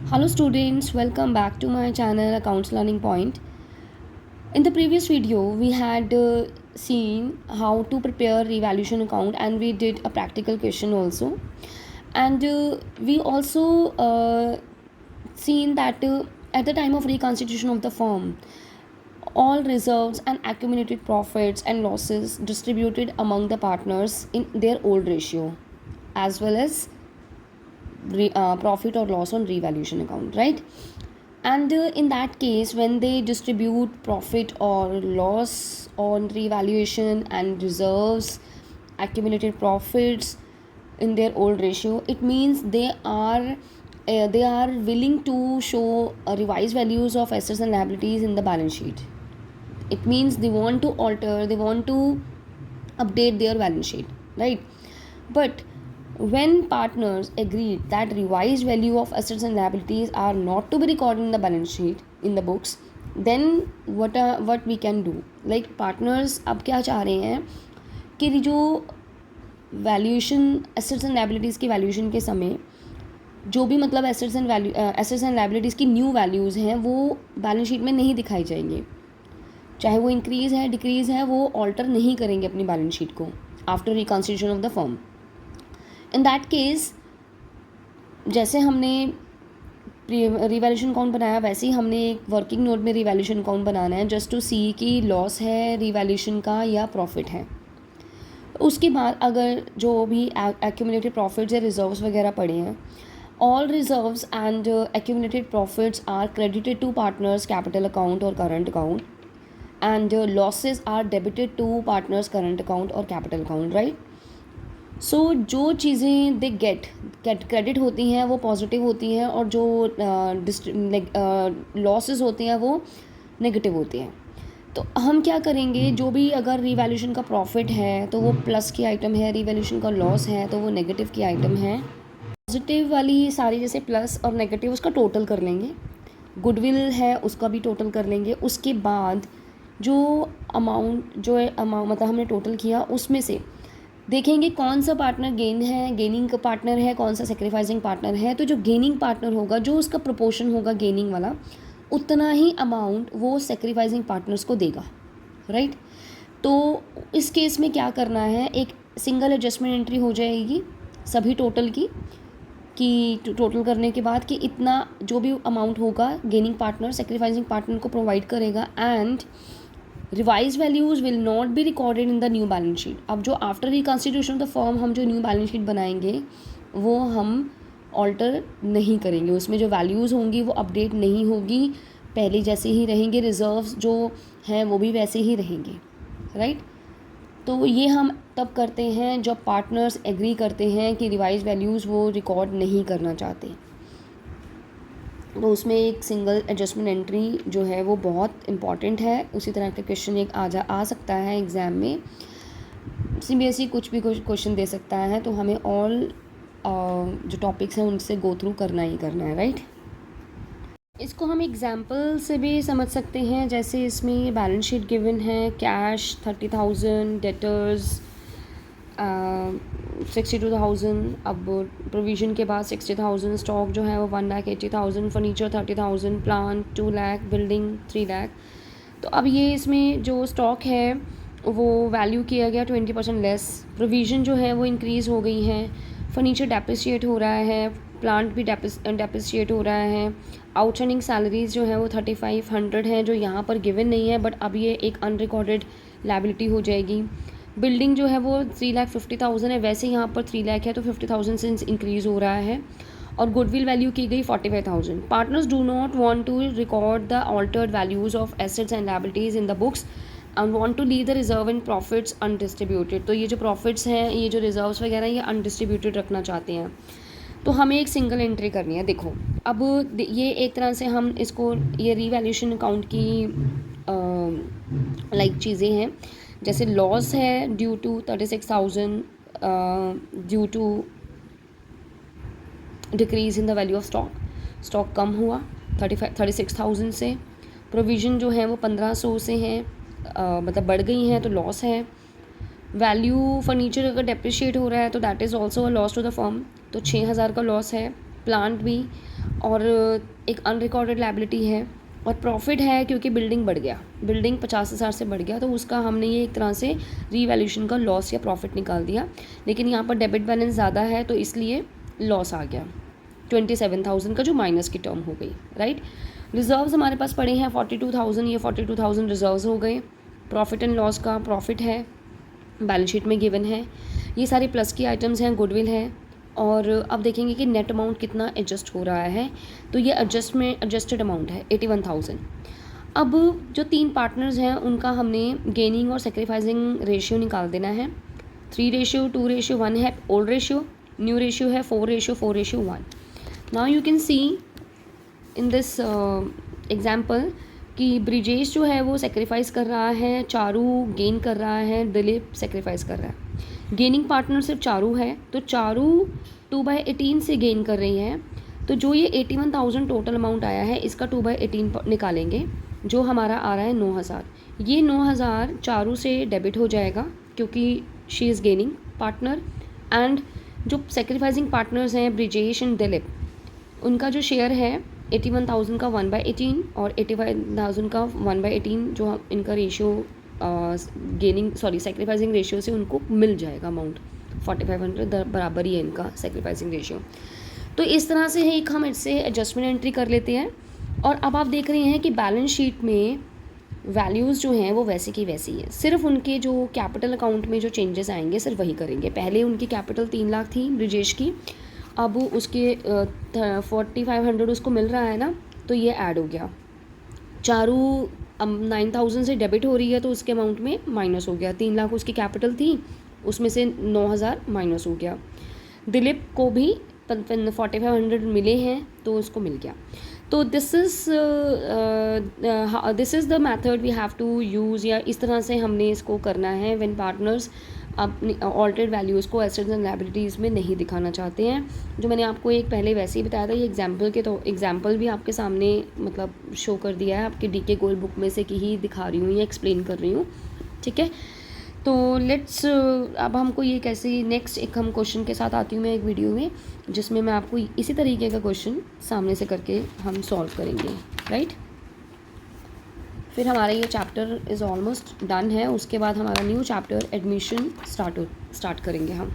Hello students, welcome back to my channel Accounts Learning Point. In the previous video, we had seen how to prepare revaluation account and we did a practical question also. And we also seen that at the time of reconstitution of the firm, all reserves and accumulated profits and losses distributed among the partners in their old ratio as well as profit or loss on revaluation account, right? And in that case, when they distribute profit or loss on revaluation and reserves accumulated profits in their old ratio, it means they are willing to show revised values of assets and liabilities in the balance sheet. It means they want to update their balance sheet, right? But when partners agreed that revised value of assets and liabilities are not to be recorded in the balance sheet in the books, then what we can do, like partners अब क्या चाह रहे हैं कि जो valuation assets and liabilities की valuation के समय जो भी मतलब एसेट्स एंड लायबिलिटीज़ की न्यू वैल्यूज़ हैं वो बैलेंस शीट में नहीं दिखाई जाएंगे, चाहे वो इंक्रीज़ है डिक्रीज़ है, वो ऑल्टर नहीं करेंगे अपनी बैलेंस शीट को after reconstitution of the firm. In that case जैसे हमने रिवैल्यूएशन अकाउंट बनाया वैसे ही हमने एक वर्किंग नोट में रिवैल्यूएशन अकाउंट बनाना है जस्ट टू सी कि लॉस है रिवैल्यूएशन का या प्रॉफिट है. उसके बाद अगर जो भी एक्यूमुलेटेड प्रॉफिट्स या रिजर्व्स वगैरह पड़े हैं, all reserves and accumulated profits are credited to partners capital account और current account and losses are debited to partners current account और कैपिटल अकाउंट, राइट? सो जो चीज़ें दे गेट क्रेडिट होती हैं वो पॉजिटिव होती हैं और जो लॉसेस होते हैं वो नेगेटिव होते हैं. तो हम क्या करेंगे, जो भी अगर रिवैल्यूएशन का प्रॉफिट है तो वो प्लस की आइटम है, रिवैल्यूएशन का लॉस है तो वो नेगेटिव की आइटम है. पॉजिटिव वाली सारी जैसे प्लस और नेगेटिव उसका टोटल कर लेंगे, गुडविल है उसका भी टोटल कर लेंगे. उसके बाद जो अमाउंट मतलब हमने टोटल किया उसमें से देखेंगे कौन सा पार्टनर गेन है, गेनिंग पार्टनर है, कौन सा सेक्रीफाइसिंग पार्टनर है. तो जो गेनिंग पार्टनर होगा, जो उसका प्रोपोर्शन होगा गेनिंग वाला, उतना ही अमाउंट वो सेक्रीफाइसिंग पार्टनर्स को देगा, राइट? तो इस केस में क्या करना है, एक सिंगल एडजस्टमेंट एंट्री हो जाएगी सभी टोटल की, कि टोटल करने के बाद कि इतना जो भी अमाउंट होगा गेनिंग पार्टनर सेक्रीफाइसिंग पार्टनर को प्रोवाइड करेगा and revise values will not be recorded in the new balance sheet. अब जो after reconstitution of the firm हम जो न्यू बैलेंस शीट बनाएंगे वो हम ऑल्टर नहीं करेंगे, उसमें जो वैल्यूज़ होंगी वो अपडेट नहीं होगी, पहले जैसे ही रहेंगे, रिजर्व्स जो हैं वो भी वैसे ही रहेंगे, राइट? तो ये हम तब करते हैं जब पार्टनर्स एग्री करते हैं कि रिवाइज वैल्यूज़ वो रिकॉर्ड नहीं करना चाहते. तो उसमें एक सिंगल एडजस्टमेंट एंट्री जो है वो बहुत इम्पॉर्टेंट है. उसी तरह का क्वेश्चन एक आ सकता है एग्ज़ाम में. CBSE कुछ भी क्वेश्चन दे सकता है, तो हमें ऑल जो टॉपिक्स हैं उनसे गो थ्रू करना ही करना है, राइट? इसको हम एग्जाम्पल से भी समझ सकते हैं. जैसे इसमें ये बैलेंस शीट गिवन है, कैश 30,000, डेटर्स 62,000, अब प्रोविज़न के बाद 60,000, स्टॉक जो है वो 1,80,000, furniture 30,000, plant 2 lakh, building 3 lakh. तो अब ये इसमें जो स्टॉक है वो वैल्यू किया गया 20% लेस, प्रोविज़न जो है वो इंक्रीज़ हो गई है, फर्नीचर डेप्रिशिएट हो रहा है, प्लांट भी डेप्रिशिएट हो रहा है, आउटस्टैंडिंग सैलरीज जो है वो 3,500 है जो यहाँ पर गिवन नहीं है, बट अब ये एक अनरिकॉर्डेड लायबिलिटी हो जाएगी. बिल्डिंग जो है वो 3,50,000 है, वैसे यहाँ पर 3 लाख है तो 50,000 से इंक्रीज़ हो रहा है. और गुडविल वैल्यू की गई 45,000. Partners do not want to record the altered values of assets and liabilities in the books and want to leave the reserve and profits undistributed. तो ये जो प्रॉफिट्स हैं, ये जो रिजर्व्स वगैरह ये अनडिस्ट्रीब्यूटेड रखना चाहते हैं. तो हमें एक सिंगल एंट्री करनी है. देखो अब ये एक तरह से हम इसको ये रीवैल्यूएशन अकाउंट की लाइक चीज़ें हैं. जैसे लॉस है due to 36,000 due to decrease in the value of stock कम हुआ 36,000 से. प्रोविज़न जो है वो 1,500 से है, मतलब बढ़ गई हैं तो लॉस है. वैल्यू फर्नीचर अगर डेप्रिशिएट हो रहा है तो that is also a loss to the firm, तो 6,000 का लॉस है. प्लांट भी और एक अनरिकॉर्डेड लायबिलिटी है, और प्रॉफिट है क्योंकि बिल्डिंग बढ़ गया, बिल्डिंग 50,000 से बढ़ गया, तो उसका हमने ये एक तरह से रीवैल्यूएशन का लॉस या प्रॉफिट निकाल दिया। लेकिन यहाँ पर डेबिट बैलेंस ज़्यादा है तो इसलिए लॉस आ गया 27,000 का, जो माइनस की टर्म हो गई, राइट। रिजर्व्स हमारे पास पड़े हैं 42,000, ये 42,000 रिजर्व्स हो गए। प्रॉफिट एंड लॉस का प्रॉफिट है, बैलेंस शीट में गिवन है। ये सारे प्लस की आइटम्स हैं, गुडविल है। और अब देखेंगे कि नेट अमाउंट कितना एडजस्ट हो रहा है, तो ये एडजस्टेड अमाउंट है 81,000। अब जो 3 पार्टनर्स हैं उनका हमने गेनिंग और सेक्रीफाइसिंग रेशियो निकाल देना है। 3:2:1 है ओल्ड रेशियो, न्यू रेशियो है 4:4:1। Now you can see in this example कि ब्रिजेश जो है वो सेक्रीफाइस कर रहा है, चारू गेन कर रहा है, दिलीप सेक्रीफाइस कर रहा है। गेनिंग पार्टनर सिर्फ चारू है, तो चारू 2/18 से गेन कर रही है। तो जो ये 81,000 टोटल अमाउंट आया है, इसका 2/18 निकालेंगे, जो हमारा आ रहा है 9,000। ये 9,000 चारू से डेबिट हो जाएगा क्योंकि she is gaining partner. And जो सेक्रीफाइसिंग पार्टनर्स हैं ब्रिजेश एंड दिलीप, उनका जो शेयर है 81,000 का 1/18 और 85,000 का 1/18, जो इनका रेशियो सेक्रीफाइसिंग रेशियो से उनको मिल जाएगा अमाउंट 4,500 बराबर ही है इनका सेक्रीफाइसिंग रेशियो। तो इस तरह से है एक हम इससे एडजस्टमेंट एंट्री कर लेते हैं। और अब आप देख रहे हैं कि बैलेंस शीट में वैल्यूज़ जो हैं वो वैसी की वैसी है, सिर्फ उनके जो कैपिटल अकाउंट में जो चेंजेस आएंगे सिर्फ वही करेंगे। पहले उनकी कैपिटल 3 लाख थी ब्रिजेश की, अब उसके 4,500 उसको मिल रहा है ना, तो ये ऐड हो गया। चारू 9,000 से डेबिट हो रही है तो उसके अमाउंट में माइनस हो गया। 3 लाख उसकी कैपिटल थी, उसमें से 9,000 माइनस हो गया। दिलीप को भी 4,500 मिले हैं तो उसको मिल गया। तो this is the method we have to use, या इस तरह से हमने इसको करना है व्हेन पार्टनर्स अपनी ऑल्टर्ड वैल्यूज़ को एसेट्स एंड लायबिलिटीज़ में नहीं दिखाना चाहते हैं। जो मैंने आपको एक पहले वैसे ही बताया था, ये एग्जाम्पल के तो एग्जाम्पल भी आपके सामने मतलब शो कर दिया है, आपके डीके गोल बुक में से की ही दिखा रही हूँ या एक्सप्लेन कर रही हूँ, ठीक है। तो लेट्स अब हमको ये कैसे नेक्स्ट एक हम क्वेश्चन के साथ आती हूँ मैं एक वीडियो में, जिसमें मैं आपको इसी तरीके का क्वेश्चन सामने से करके हम सॉल्व करेंगे, राइट। फिर हमारा ये चैप्टर इज़ ऑलमोस्ट डन है। उसके बाद हमारा न्यू चैप्टर एडमिशन स्टार्ट करेंगे हम।